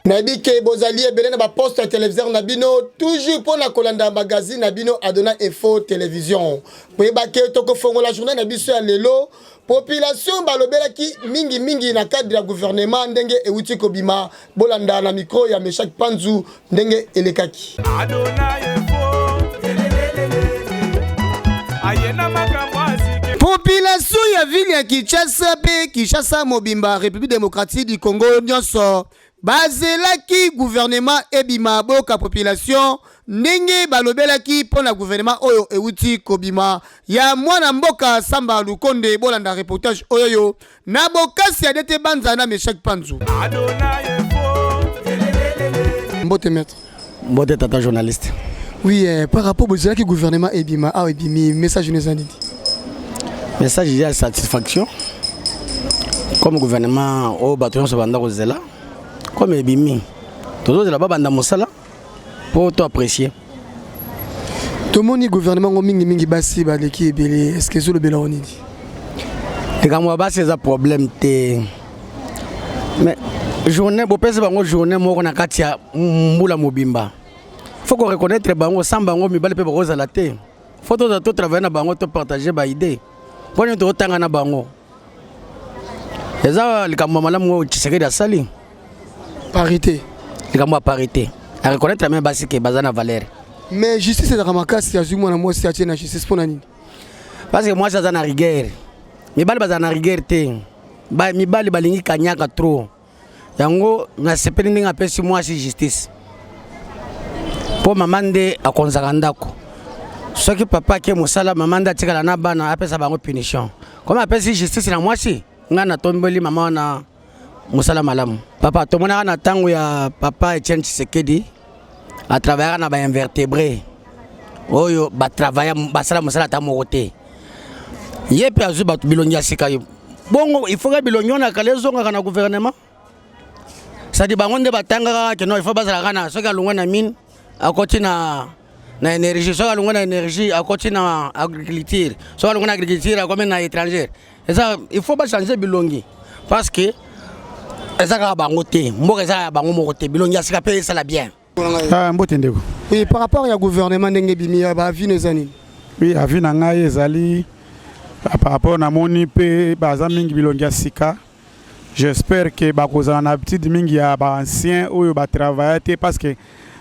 Nabike bozali ebele na ba poste téléviseur nabino toujours pour la kolanda magazine nabino Adona Info Télévision. Pour bake toko fongo la journée nabiso ya lelo population balobela ki mingi na cadre ya gouvernement ndenge euti kobima bolanda na micro ya Meshak Panzu ndenge elekaki. Adona Info ayena makamwazi population ya ville ya Kinshasa pe Kinshasa Mobimba République démocratique du Congo nyonso bazelaki gouvernement ebima boka population ndenge balobelaki pona gouvernement oyo euti kobima ya mwana mboka Samba Lukonde bolanda reportage oyo na bokasi ya dete banza na Meshak Panzu. Mbote maître. Mbote tata journaliste. Oui, par rapport au gouvernement ebima a ebimi message nous dit. Message de satisfaction. Comme gouvernement au bâton se banda kozela. Comme ebimi. Todo de la banda mosala pour to apprécier. Tout le monde gouvernement mingi basi baleki ebele est-ce que zo le bela onidi. Et quand moi basi ça problème té. Mais journée bo pese bango journée moko na katia mbula mobimba. Faut qu'on reconnaître bango sans bango mi bale pe boza la té. Faut to travailler na bango to partager ba idée. Pour nous to tanga na bango. Eza likambo malamu Tshisekedi asali. Parité. Likambo parité. À reconnaître la même base que bazana valeur. Mais justice est ramakasi ya jumu na moi si atie na justice pour nani. Parce que moi ça na rigueur. Mi bale bazana rigueur té. Ba mi bale balingi kanyaka trop. Yango na sepeli ndinga pesi moi si justice. Po mamande akonzaka ndako. Soki papa ke musala mamanda tikala na bana apesa bango punition. Comme apesi justice na moi si ngana tombeli mama na musala malamu. Papa tomona na tango ya papa Etienne Tshisekedi a travailler na ba invertébrés. Oyo ba travailler basala musala ta mokote. Yepe azu ba bilongia sika yo. Bongo il faut que bilongia na kalezo ngaka gouvernement. Ça dit bangonde batanga ke no il faut basala kana soki alungwa na mine akoti na énergie soki alungwa na énergie akoti na agriculture soki alungwa na agriculture akome na étranger. Et ça il faut pas changer bilongi parce que ezaka bango te mboka ezaka bango mokote bilongi asika pe ça la bien. Ah mbote ndeko. Oui, par rapport au gouvernement ndenge bimi ba vie nezani. Oui, avi na ngai ezali par rapport na moni pe baza mingi bilongi asika. J'espère que bakozana na petite mingi ya ba ancien oyo ba travailler parce que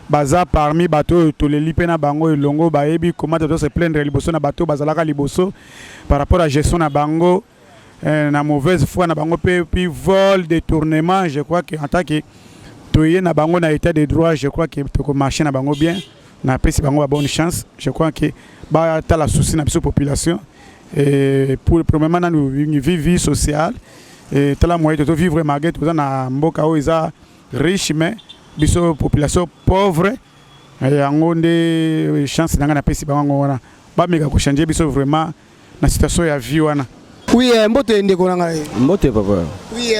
baza parmi bateau to le lipe na bango elongo ba yebi comment to se plaindre liboso na bateau bazalaka liboso par rapport à gestion na bango na mauvaise foi na bango pe puis vol détournement je crois que en tant que toyé na bango na état de droit je crois que to marcher na bango bien na pesi bango ba bonne chance je crois que ba ta la souci na biso population et pour le premièrement na nous vie sociale et tala moyen de vivre malgré tout ça na mboka o eza riche mais biso population pauvre et angonde chance nanga na pesi bango wana ba meka ko changer biso vraiment na situation ya vie wana. Oui, mbote ndeko nanga. Mbote papa. Oui,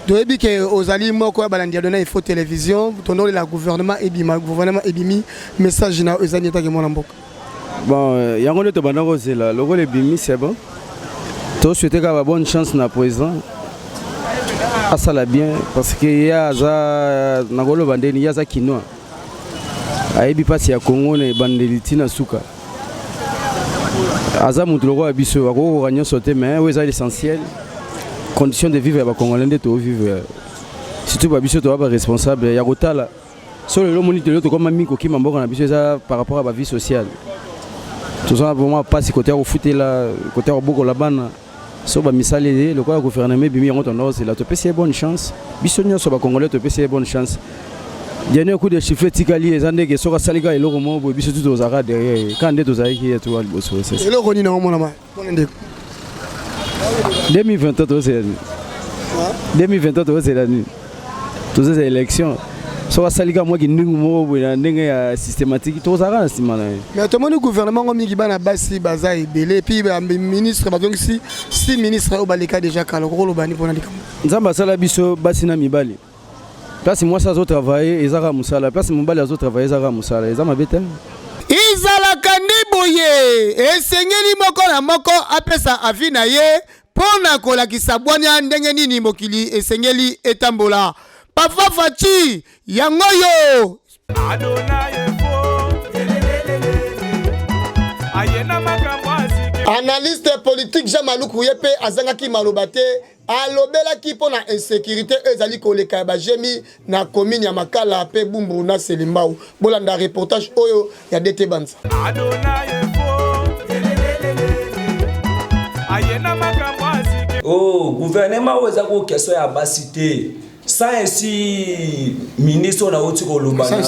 toyebi ke ozali moko balandi Adona Info Télévision tondo la gouvernement ebimi message na ezani ta ke mona mboka. Bon, yango to banako zela logo le bimi c'est bon. To souhaiter ka bonne chance na président. Ça la bien parce que ya za nagolo bandeni ya za kinoa. Aibi pasi ya Congo ne bandeliti na suka. Aza mutuloko abiso akoko kanyo sauter mais ouais ça l'essentiel. Conditions de vivre ba congolais to vivre. Surtout ba biso to ba responsable ya kotala. Solo le moniteur to comme miko ki mamboka na biso ça par rapport à ba vie sociale. Tout ça vraiment pas si côté au foot là côté au boko la bana. So ba misali le quoi gouvernement bimi on tendance c'est là to pèse bonne chance bisonyo so ba congolais to pèse bonne chance dernier coup de chiffre tikali ezande ke soka salika eloko mo bo biso tout ozaka derrière quand ndé tozaki ki to ali boso c'est eloko ni na mona ma ndeko 2023 c'est 2023 c'est la nuit toutes ces élections so asalika moi ki ndingu mo boya ndenge ya systématique to za kana simana mais to moni gouvernement ngomi ki bana basi baza ebele puis ba ministre ba donc si ministre au balika déjà kala ko lo bani pona likambo nzamba sala biso basi na mibali place moi ça zo travailler ezaka musala place mobali azo travailler ezaka musala ezama bete izalaka ndiboye esengeli moko na moko apesa avi na ye pona kolakisa bwanya ndenge nini mokili esengeli etambola Papa Fachi yangoyo analyste politique Jean-Malouk Yepe azangaki malobate alobelaki pona insécurité ezali koleka ba jemi na commune ya Makala pe Bumbu na Selimbao bolanda reportage oyo ya DT Banza Oh gouvernement oza ko keso ya basité ça ainsi ministre na oti ko lobana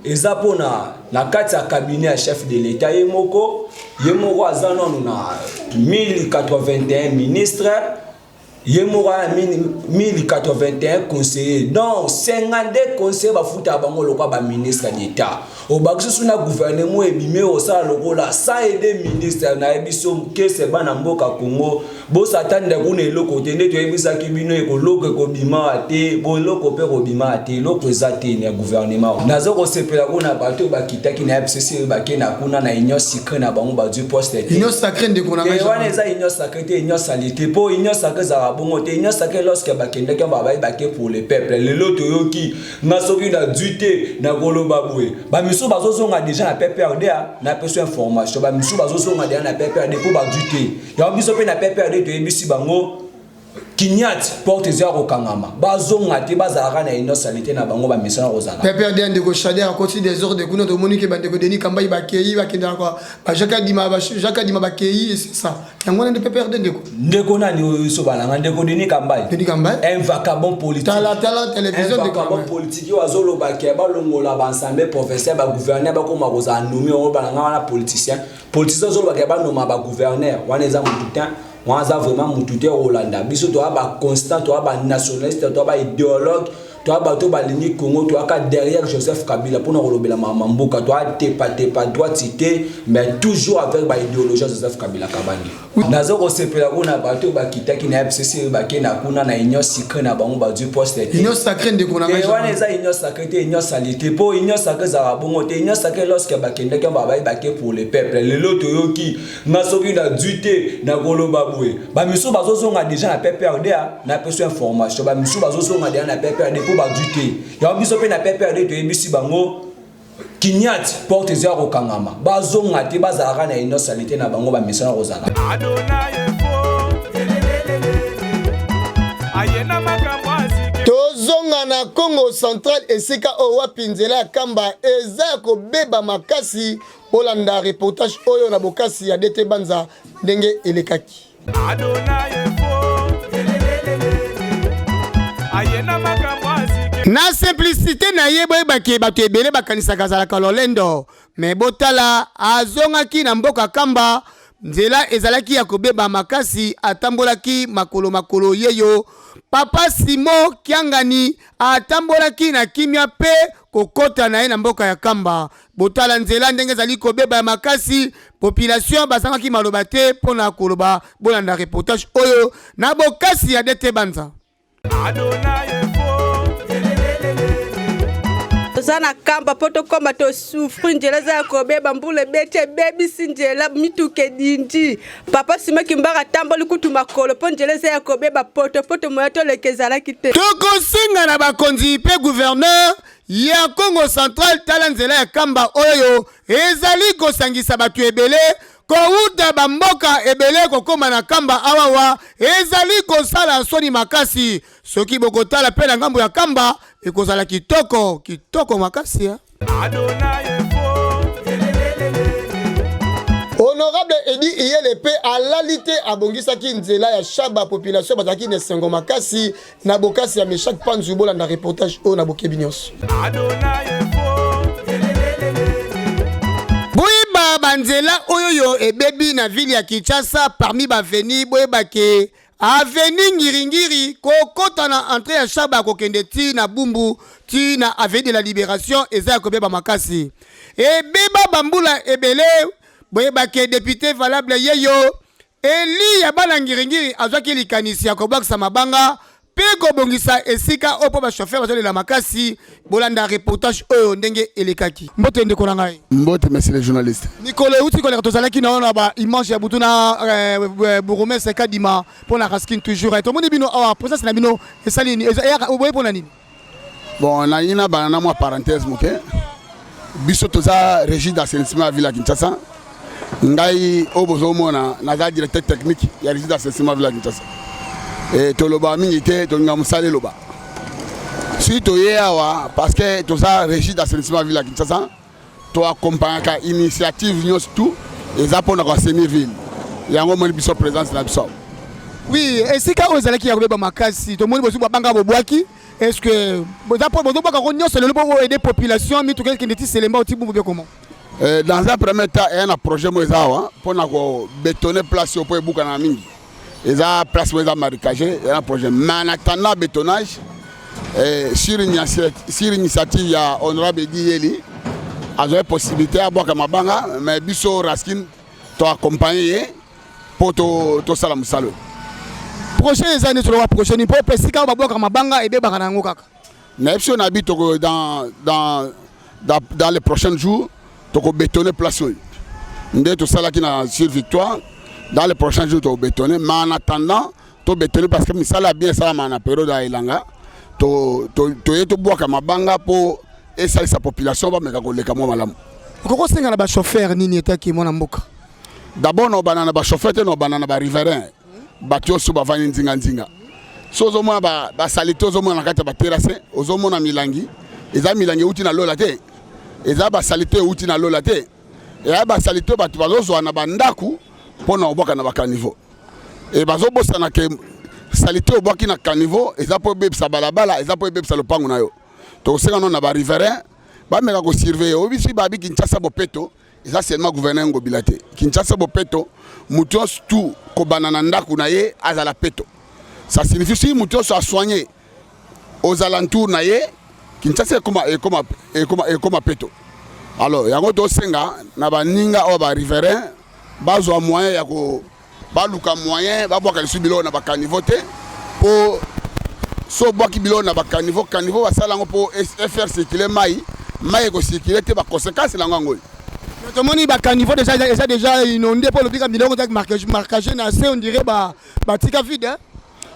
eza pona na kati ya cabinet ya chef de l'état yemoko azana na 1081 ministres yemoko 1081 conseillers donc 52 conseillers ba futa bango lokwa ba ministre d'état au baksu na gouvernement ebimé au sala lokola ça aider ministre na ebiso ke se bana mboka Congo bo satande kuna eloko tende to ebisa kibino ekoloko ko bima ate bo loko pe ko bima ate loko ezate na gouvernement nazo ko sepela kuna bato bakitaki na FCC bakena kuna na union sacrée na bango ba du poste union sacrée ndeko na ngaya wana eza union sacrée union salité po union sacrée za bongo te union sacrée lorsque bakenda ka ba baké pour le peuple le loto yoki ngasoki na duté na koloba boye ba miso bazozonga déjà na PPRD na peso information ba miso bazozonga déjà na PPRD pour ba duté ya biso pe na PPRD to ebisi bango kinyat porte zero kangama bazonga te bazara na innocente na bango ba mission rozana PPRD ndeko shader à côté des ordres de kuno de monique bandeko deni kamba bakei bakenda kwa ba jaka dima bakei c'est ça yango na PPRD ndeko nani so balanga ndeko deni kamba un vagabond politique tala télévision de vagabond politique wazolo bakeba balongola ba ensemble professeur ba gouverneur ba koma roza nommé on balanga wana politicien zolo bakeba noma ba gouverneur wana eza mututin Waza vraiment mututé Rolanda biso to aba constant to aba nationaliste to aba idéologue to aba to balingi Congo to aka derrière Joseph Kabila pour na rolobela mamboka to atepa droit cité mais toujours avec ba idéologie Joseph Kabila kabangi nazo ko sepela kuna bato bakitaki na FCC bakena kuna na union sacrée na bango ba du poste union sacrée ndeko na ngaya wana eza union sacrée union salité po union sacrée za bongo te union sacrée lorsque bakenda ka ba baké pour le peuple le loto yoki ngasoki na duté na koloba boye ba miso bazozonga déjà na PPRD na peso information ba miso bazozonga déjà na PPRD pour ba duté ya biso pe na PPRD to ebisi bango kinyat porte zero kangama bazonga te bazara na innocente na bango ba mission rozana tozonga na Congo central esika owa pinzela kamba eza ko beba makasi olanda reportage oyo na bokasi ya DT Banza ndenge elekaki na simplicité na ye boye bake bato ebele bakanisa kazalaka lolendo me botala azongaki na mboka kamba nzela ezalaki ya kobeba makasi atambolaki makolo yeyo papa Simo Kiangani atambolaki na kimia pe kokota na ye na mboka ya kamba botala nzela ndenge zali kobeba makasi population basangaki maloba te pona koloba bolanda reportage oyo na bokasi ya DT Banza Zana kamba poto koma to souffrir njela za kobeba mbule bete baby sinjela mituke dindi papa Simo Kimbara tamboli kutuma kolo po njela za kobeba poto moto lekezala kite toko singa na bakonzi pe gouverneur ya Congo central talanzela ya kamba oyo ezali kosangisa batu ebele kouta bamboka ebele kokoma na kamba awawa ezali kosala soni makasi soki bokotala pe na ngambo ya kamba ekozala kitoko makasi ya honorable Edi Iyelepe alalite abongisaki nzela ya shaba population bazaki ne sengo makasi na bokasi ya Meshak Panzu bolanda reportage o na bokebi nyonso banzela oyo ebebi na ville ya Kinshasa parmi baveni boyebake Avenue Ngiringiri kokota na entrée ya Chaba kokende ti na Bumbu ti na Avenue de la Libération eza kobeba makasi. Et beba bambula ebele boyeba ke député valable yeyo Eli ya bana Ngiringiri azwaki likanisi ya kobakisa mabanga pe kobongisa esika opo ba chauffeur bazali la makasi bolanda reportage oyo ndenge elekaki. Mbote ndeko na ngai. Mbote monsieur les journalistes. Nicole uti koleka tozalaki na ona ba image ya butuna Bouromé Sekadima pona Raskin toujours et tomoni bino awa présence na bino esali ni oboye pona nini. Bon na ina banana moi parenthèse moke. Biso toza régie d'assainissement à Villa Kinshasa. Ngai obozomona naza directeur technique ya régie d'assainissement à Villa Kinshasa. Et toloba mingi te tonga musale loba. Si to yewa parce que to ça régie d'assainissement ville à Kinshasa, to accompagner ka initiative nyos tout et ça pour na assainir ville. Yango moni biso présence na biso. Oui, et si ka ozalaki ya kobeba makasi, to moni bosu banga bobwaki, est-ce que boza pour bozo baka konyo c'est le pour aider population mi to quelque ndeti selemba oti bu comment? Dans un premier temps, il y a un projet mozawa pour na ko bétonner place au pour buka na mingi. Et ça place où ils ont marécagé, il y a un projet. Mais en attendant le bétonnage, sur l'initiative, il y a honorable Dieli, a une possibilité à boire comme Mabanga, mais Bisso Raskin t'a accompagné pour tout ça la moussalo. Prochaines années sur la prochaine, pour que si on va boire comme Mabanga et bien Baranangokak. Mais si on habite dans les prochains jours, tu vas bétonner place. Ndé tout ça là qui a sur victoire. Dans les prochains jours, tu vas bétonner. Mais en attendant, tu vas bétonner parce que ça a bien ça dans période à Ilanga. Tu vas boire comme Mabanga pour essayer sa population. Pourquoi est-ce que les chauffeurs ni n'étaient qui mon amboka? D'abord, nous avons des chauffeurs et nous avons des riverains. Batio suba vani nzinga nzinga. So zomo ba salito zomo na kata ba terrasse, ozomo na milangi. Eza milangi uti na lola te. Eza ba salite uti na lola te. Et ba salito ba tubazo na bandaku pona oboka na ba caniveau. Et bazo bossa na ke salite oboki na caniveau, eza po bebisa balabala, eza po bebisa lopango na yo. To senga no na ba riverain, ba meka ko surveiller. Obisi ba bi Kinshasa bopeto. Et ça c'est le gouverneur Ngobilate. Kinshasa Bopeto, Moutios tout, Kobanananda Kunaye, Azala Peto. Ça signifie que Moutios soit soigné aux alentours Naye, Kinshasa est comme Peto. Alors, il y a un senga, Nabaninga Oba Riverain, Bazo moyen, Yako, Baluka moyen, Baboka le subilo n'a pas canivoté, pour so boki bilo n'a pas caniveau, caniveau, Salango pour faire circuler Maï, Maï ko circuler, te ba conséquence la ngangol. Tout le monde est niveau déjà inondé pour le pic à million de marquage on dirait bah tika vide.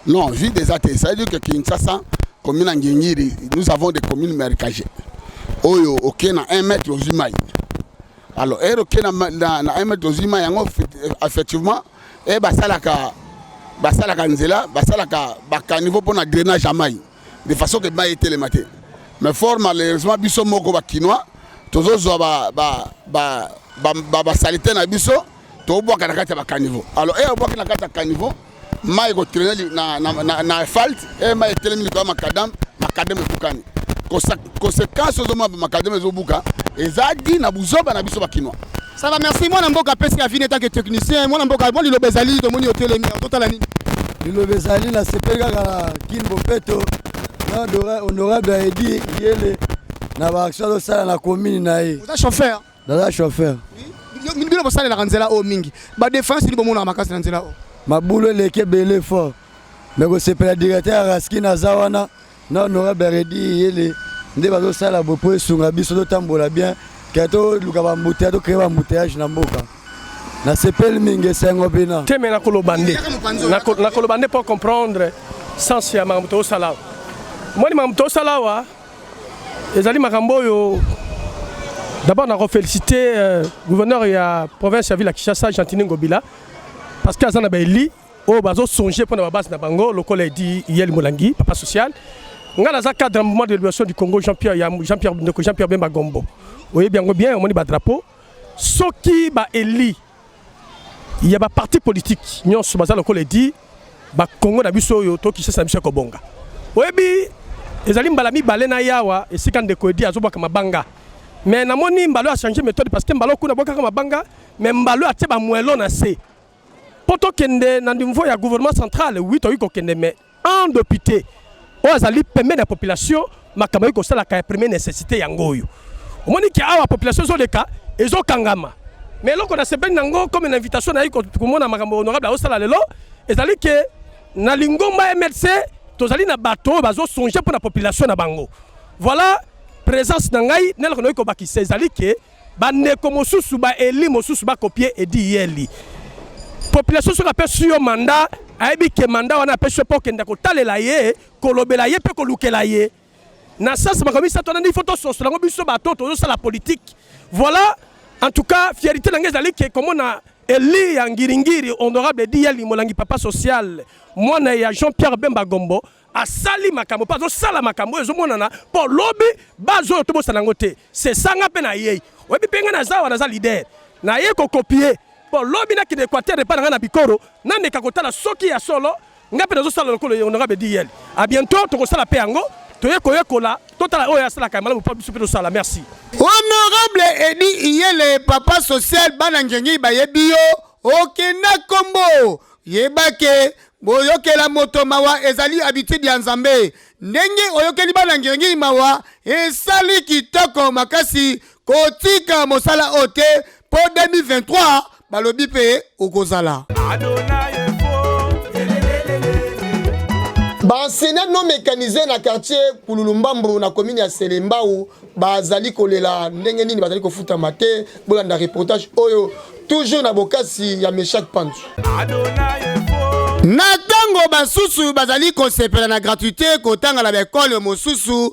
Non, vide des athées. Ça veut dire que Kinshasa, commune en Guinée, nous avons des communes marécagées. Oyo, ok, na 1 mètre aux humains. Alors, ok, na 1 mètre aux humains, effectivement, et basalaka nzela, basalaka bakanivo pour na drainage à maï. De façon que maï était le matin. Mais fort malheureusement, biso moko bakinois. Tozo ba salite na biso to boka na kati ya caniveau. Alors boka na kati ya caniveau mai ko traîner na asphalte mai telemi ko makadam bukani. Conséquence zo makadam zo buka ezadi na buzoba na biso bakinois. Ça va, merci. Moi namboka pesi ya vine tant que technicien, moi namboka moi lilo bezali to moni hotel mi total nini. Lilo bezali na sepeka kala Kinbo Peto na honorable Edi Yele. Na ba action ça na commune na ye. Vous êtes chauffeur? Dans chauffeur. Oui. Bino bosala la ranzela o mingi. Ba défense ni bomona makasi na nzela o. Mabulo leke belé fort. Mais ko sepela directeur Raskin Azawana na honorable Redi Yele. Nde bazo sala bopo esunga biso to tambola bien. Kato luka ba mbutea to créer ba mbouteage na mboka. Na sepel mingi sengo bina. Teme na kolobande. Na kolobande pour comprendre sens ya mamto sala. Moi ni mamto sala wa Ezali Makamboyo, d'abord on a félicité le gouverneur et la province de la ville à Kinshasa, Gentini Ngobila, parce qu'il y a des gens qui ont songé pour la base de Bango, le collègue dit Yel Moulangui, papa social. On a le cadre du mouvement de l'évolution du Congo, Jean-Pierre Bemba Gombo. Vous voyez bien, on a un drapeau. Ce qui est élu, il y a un parti politique, le collègue dit Congo Nabiso, Kinshasa, Nabiso Kobonga. Vous voyez bien, ezali mbalami balena yawa esika ndeko edi azoboka mabanga mais namoni mbalo a changé méthode parce que mbalo kuna boka mabanga mais mbalo atie ba mwelo na se poto kende na niveau ya gouvernement central oui to yiko kende mais un député o azali permettre la population makambo ko sala ka première nécessité yango yo omoni ki awa population zo leka ezo kangama mais loko na sebeni nango comme une invitation na yiko komona makambo honorable o sala lelo ezali ke na lingomba MLC tozali na bato bazo songer pour la population na bango voilà présence na ngai neloko no yiko bakise ezali ke bandeko mosusu ba eli mosusu ba copier edi yeli population sur la sur mandat aibi ke mandat wana pêche pour kenda ko talela ye ko lobela ye pe ko lukela ye na sasa makomi sa tona ni photo sur la biso bato to ça la politique voilà en tout cas fierté na ngezali ke comme na eli ya ngiringiri honorable di yeli molangi papa social mwana ya Jean-Pierre Bemba Gombo asali makambo pas zo sala makambo ezo monana pour lobby bazo to bosana ngote c'est sanga pe na ye webi penga na zawa na za leader na ye ko copier pour lobby na ki d'Équateur pas na bikoro na ne kakotala soki ya solo ngape na zo sala lokolo honorable di yeli à bientôt to ko sala pe yango to ye ko yekola totala oya sala kamala mo pas biso pe to sala merci honorable Edi Yele papa social bana ngengi ba yebiyo okenda kombo yebake boyokela moto mawa ezali habitude ya Nzambe ndenge oyokeli bana ngengi mawa esali kitoko makasi kotika mosala ote po 2023 balobi pe okozala Sénat non mécanisé na quartier Pululumbambo na commune ya Selembao bazali kolela ndenge nini bazali kofuta mate bolanda reportage oyo toujours na bokasi ya Meshak Pantu Natango basusu bazali kosepela na gratuité kotanga la école mosusu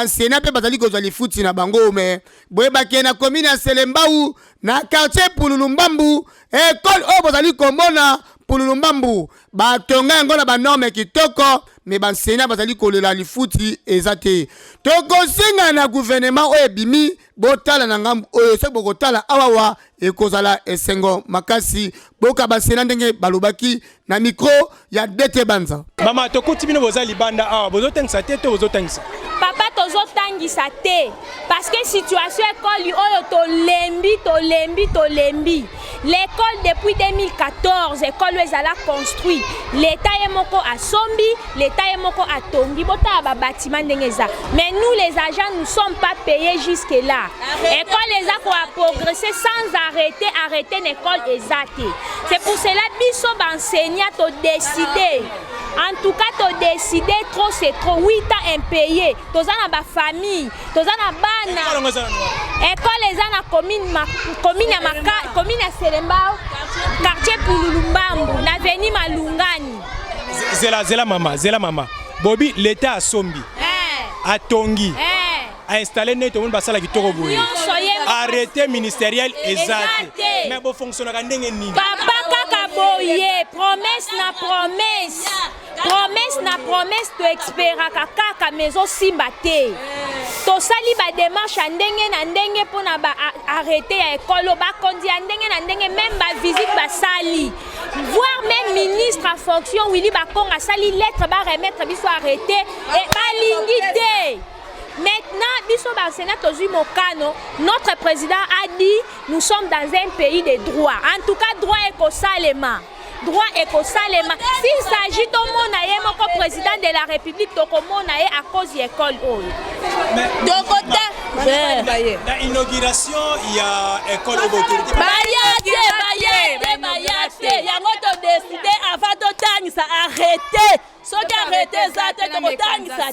Sénat pe bazali kozali futi na bango me boyebake na commune ya Selembao na quartier Pululumbambo école oyo bazali komona Pululumbambo batonga yango na ba norme kitoko mais bansenya bazali kolela lifuti ezate tokosinga na gouvernement oyo ebimi botala na ngambu oyo se bokotala awawa ekozala esengo makasi boka basena ndenge balobaki na micro ya Dete Banza mama tokuti bino boza libanda awa bozotangisa te to bozotangisa papa tozotangisa te parce que situation école oyo tolembi l'école depuis 2014 école ezala construit l'état yemoko asombi l'état yemoko atongi bota ba bâtiment ndengeza mais nous les agents nous sommes pas payés jusque là école eza ko a progresser sans arrêter l'école ezate c'est pour cela biso enseignant to décider en tout cas to décider trop c'est trop 8 ans impayés tozana ba famille tozana bana école ezana commune ya Selembao quartier Pululumbambo na avenue Malungani zela mama bobi l'état asombi atongi a installé net tout le monde basala kitoko boye arrêté ministériel exact mais bon fonctionnaire ndenge nini papa kaka boye promesse na promesse to expera kaka maison simbate to sali ba démarche ndenge na ndenge pona ba arrêter ya école ba kondi ndenge na ndenge même ba visite ba sali voir même ministre en fonction Willy Bakonga sali lettre ba remettre biso arrêté et balingi te. Maintenant, biso ba Sénat Tozui Mokano, notre président a dit nous sommes dans un pays de droit. En tout cas, droit éco-salema. Droit éco-salema. S'il s'agit de mon président de la République, de à cause de l'école. De côté, la inauguration, il y a école d'autorité. Il y a d'autres décidé avant de ça arrêter. Ce qui a arrêté ça,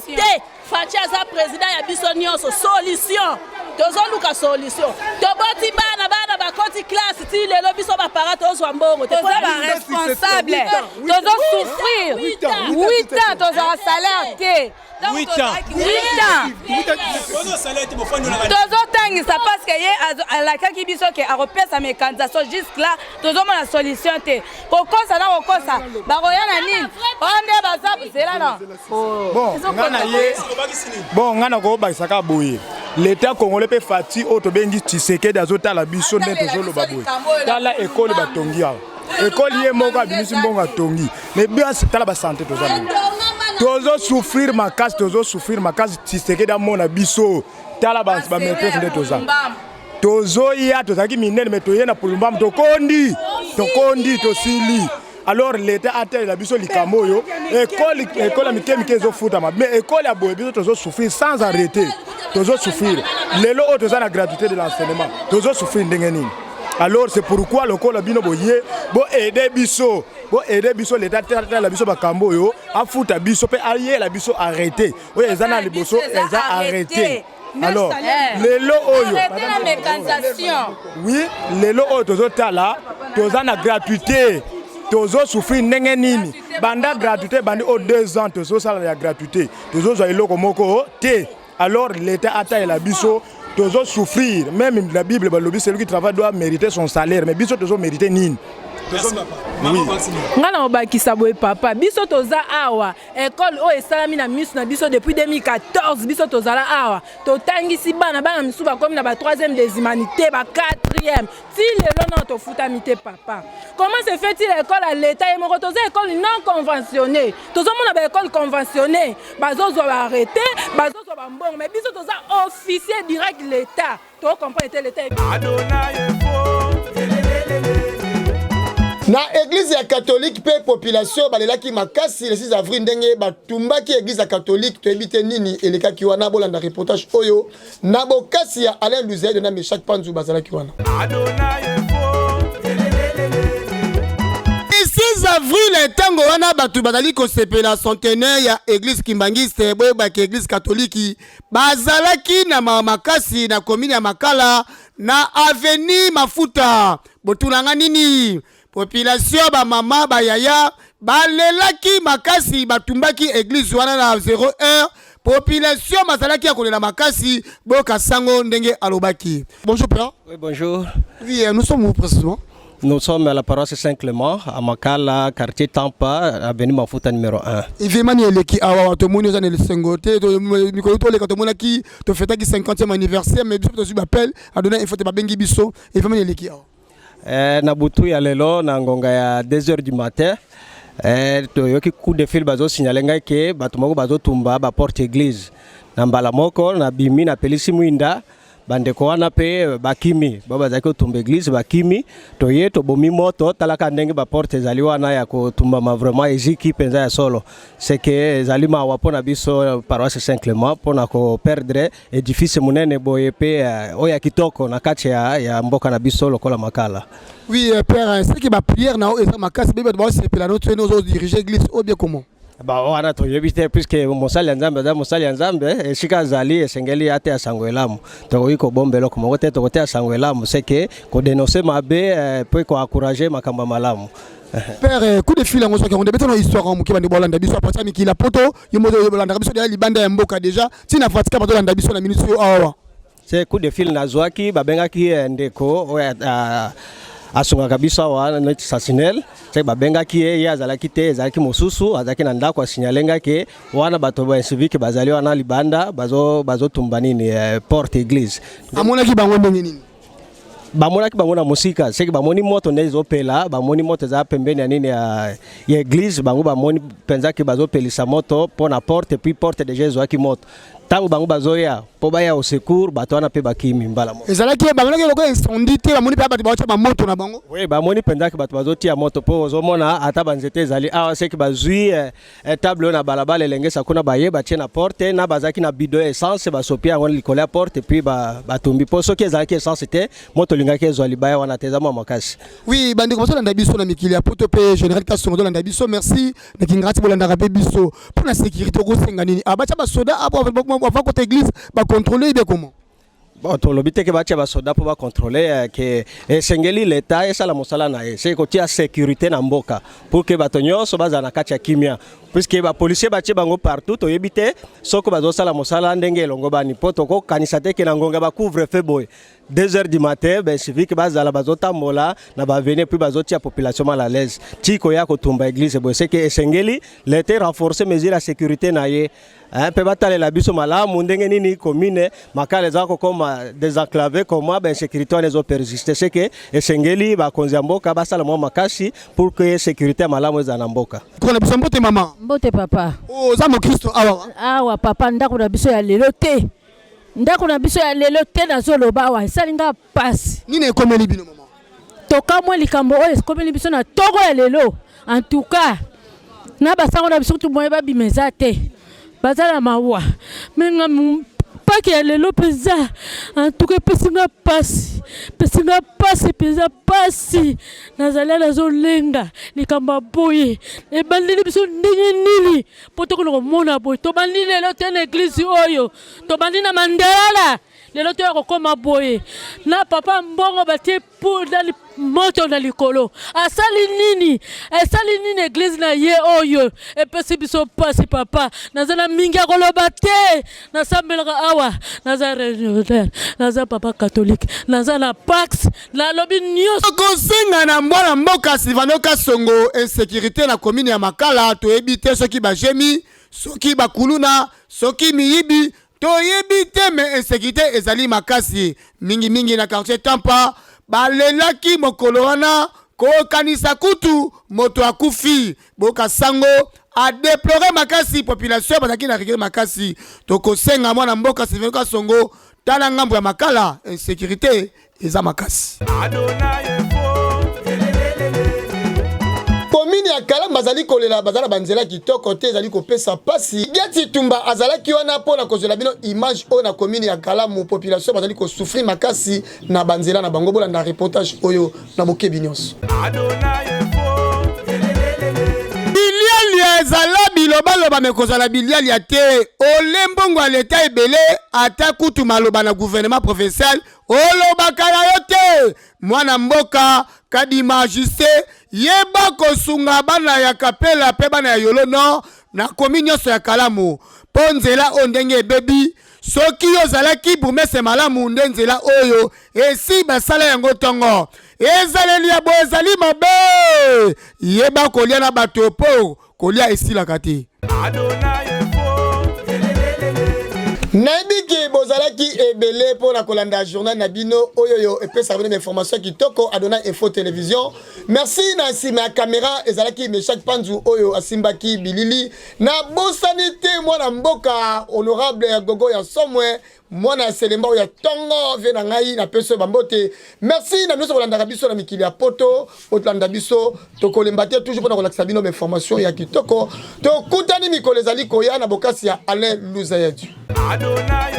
c'est Facha président ya biso nyonso solution tozoluka solution toboti bana bakoti classe ti lelo biso ba para tozwa mbongo te ba responsable tozo souffrir 8 ans tozo salaire te 8 ans tozo tangisa parce que ye alakaki biso ke aropesa mécanisation jusque là tozo mona solution te kokosa na kokosa baroyana nini onde bazabu zela na bon ngana ko bakisaka boye l'état congolais pe fati oto bengi Tshisekedi azotala biso nde tozoloba boye tala école batongi awa école ye moko abimisi mbongo atongi mais bien tala ba santé tozo souffrir makasi Tshisekedi amona biso tala ba maîtresse nde tozo ya tozaki minene mais toye na Pulumbambo tokondi tosili alors l'état atteint la biso likambo yo école mike mike zo futa mais école ya boye biso tozo souffrir sans arrêter tozo souffrir lelo o toza na gratuité de l'enseignement tozo souffrir ndenge nini alors c'est pourquoi le col bino boye bo aider biso l'état la biso bakambo yo afuta biso pe aye la biso arrêter oyo ezana liboso eza arrêter. Alors, les lots oyo, oui, les lots oyo tozotala, tozana gratuité, tozo souffrir ndenge nini, banda gratuité bandi au 2 ans tozo sala ya gratuité, tozo zo eloko moko te. Alors l'état attaque la biso, tozo souffrir, même la Bible balobi celui qui travaille doit mériter son salaire, mais biso tozo mériter nini. Oui. Ngana obakisa boye papa biso toza awa école o esalami na misu na biso depuis 2014 biso tozala awa totangisi bana misuba comme na ba 3e des humanités ba 4e ti lelo na to futamite papa. Comment se fait-il l'école à l'état et moko toza école non conventionnée toza mona ba école conventionnée bazozo ba arrêté bazozo ba mbongo mais biso toza officier direct l'état to comprendre l'état na église ya catholique pe population balelaki makasi le 6 avril ndenge batumbaki église ya catholique to ebite nini elekaki wana bolanda reportage oyo na bokasi ya Alain Luzet na Meshak Panzu bazalaki wana 6 avril tango wana batu bazali ko sepela centenaire ya église kimbangiste boye ba église catholique bazalaki na makasi na commune ya Makala na avenue Mafuta botunanga nini population ba mama ba yaya balelaki makasi batumbaki église wana na 0 heure population mazalaki ya kolela makasi boka sango ndenge alobaki. Bonjour père. Oui, bonjour. Oui, nous sommes où précisément? Nous sommes à la paroisse Saint-Clément à Makala, quartier Tampa, avenue Mafuta numéro 1. Événement eleki awa to moni za le sengote to mikolo to le ka to mona ki to fêter ki 50e anniversaire mais biso to su appel a donner info te ba bengi biso événement eleki awa. Na butu ya lelo na ngonga ya 2h du matin to yoki coup de fil bazo signaler ngai ke bato moko bazo tumba ba porte église na mbala moko na bimi na pelisi mwinda bandeko wana pe bakimi baba zaki tumba église bakimi to ye to bomi moto talaka ndenge ba porte zali wana ya ko tumba ma vraiment eziki penza ya solo c'est que zali ma wapona biso paroisse Saint-Clément pona ko perdre édifice munene boye pe oya kitoko na kati ya mboka na biso lokola Makala. Oui père, c'est que ma prière na eza makasi bebe ba se pela notre nous diriger église ou bien comment? Ba wana to yebite puisque mosali nzambe da mosali nzambe esika zali esengeli ate asangwelamu to iko bombelo ko mokote to kote asangwelamu c'est que ko dénoncer mabe peut ko encourager makamba malamu. Père, coup de fil en on débute dans histoire en mukeba bolanda biso apata mikila poto yomodo bolanda biso de libanda ya mboka déjà tina fatika bato landa biso na ministre awa. C'est coup de fil na zwaki babengaki ndeko asunga kabisa wa na sasinel c'est babengaki ye azalaki te ezalaki mosusu azalaki na ndako asinyalenga ke wana bato ba civique bazali wana libanda bazo tumba nini porte église amonaki bango ndenge nini bamonaki bango na musika c'est que bamoni moto ndezo pela bamoni moto za pembeni ya nini ya église bango bamoni penzaki bazo pelisa moto pona porte puis porte de Jésus aki moto tango bango bazoya po baya au secours bato wana pe bakimi mbala mo ezalaki bango loko incendie te bamoni pe bato bacha ba moto na bango oui bamoni penzaki bato bazoti ya moto po ozomona ata banzete ezali awa c'est que bazui table na balabala elengesa kuna baye batie na porte na bazaki na bidon essence basopi yango likolo ya porte puis batumbi po soki ezalaki essence te moto lingaki ezwali baya wana tezama makasi. Oui bandeko baso landa biso na mikili ya poto pe général Kasongo landa biso merci na kingrati bolanda rape biso pour la sécurité ko senga nini abacha ba soda apo avant côté église ba contrôler bien comment? Bon to lobite ke bacha ba soda pour ba contrôler que sengeli l'état et ça la mosala na c'est côté sécurité na mboka pour que batonyo so baza na kati ya kimia puisque ba policier bache bango partout to yebite soko bazo sala mosala ndenge longo bani poto ko kanisa te ke na ngonga ba couvre feu boy 2h du matin ben civique bazala bazotambola na ba venir puis bazotia population mal à l'aise tiko ya ko tumba église boy c'est que sengeli l'été renforcer mesure la sécurité na ye pe batale la biso malamu ndenge nini commune Makala zako comme désenclavé comme ben sécurité les persister c'est que esengeli ba konza mboka basala mo makasi pour que sécurité malamu za na mboka kona biso mbote mama mbote papa oh za mo Kristo awa papa ndako na biso ya lelo te ndako na biso ya lelo te na zoloba awa esalinga pasi nini ekomeli bino mama tokamwe likambo oyo ekomeli biso na togo ya lelo En tout cas, na basango na biso tout moyen ba bimeza te. Bazala mawa. Menga pas qu'il y a le lopeza. En tout cas, pesinga passe pesa pasi. Nazala na zolenga likamba boye. E bandeli biso ndenge nini. Poto ko mona boye. To bandeli lelo tena église oyo. To bandeli na Mandela. Lelo to ko koma boye. Na papa mbongo batie pour dans moto na likolo. Asali nini église na ye oyo. E pesi biso pasi papa. Nazala mingi akoloba te. Na sambelaka awa. Naza réunionnel. Naza papa catholique. Naza na Pax. Na lobi nyos. Kosenga na mwana mboka Silvano Kasongo insécurité na commune ya Makala to ebite soki ba jemi, soki ba kuluna, soki miyibi. Toyebi te me insécurité ezali makasi mingi na quartier Tampa balelaki mokolo wana ko kanisa kutu moto akufi boka sango a déplorer makasi population bazaki na rigere makasi tokosenga mwana mboka Silvano Kasongo tala ngambo ya Makala insécurité eza makasi Komini ya Kala bazali kolela bazala banzela kitoko te ezali kopesa pasi Geti Tumba azalaki wana pona kozela bino image o na komini ya Kala mu population bazali ko souffrir makasi na banzela na bango bola na reportage oyo na bokebi nyonso Biliali ezala bilobaloba mekozala biliali ya te olembongo ya leta ebele ata kutu maloba na gouvernement provincial olobaka na yo te mwana mboka kadima juste yeba kosunga bana ya kapela pe bana ya yolono na komi nyonso ya Kalamu po nzela o ndenge ebebi soki ozalaki bumese malamu nde nzela oyo esi basala yango tongo ezaleli ya boye ezali mabe yeba kolia na bato po kolia esilaka te Naibiki bozalaki ebele pour la kolanda journal Nabino oyoyo epesa bino information kitoko Adona Info Télévision. Merci na sima ya caméra ezalaki Meshak Panzu oyo asimbaki bilili na bosanité mwana mboka honorable ya gogo ya somwe mwana selemba ya tongo vena ngai na peso bambote. Merci na biso kolanda biso na mikili ya poto otlanda biso tokolemba te toujours pour kolakisa bino information ya kitoko to kutani mikolo ezali koya na bokasi ya Alain Luzayadu Adonai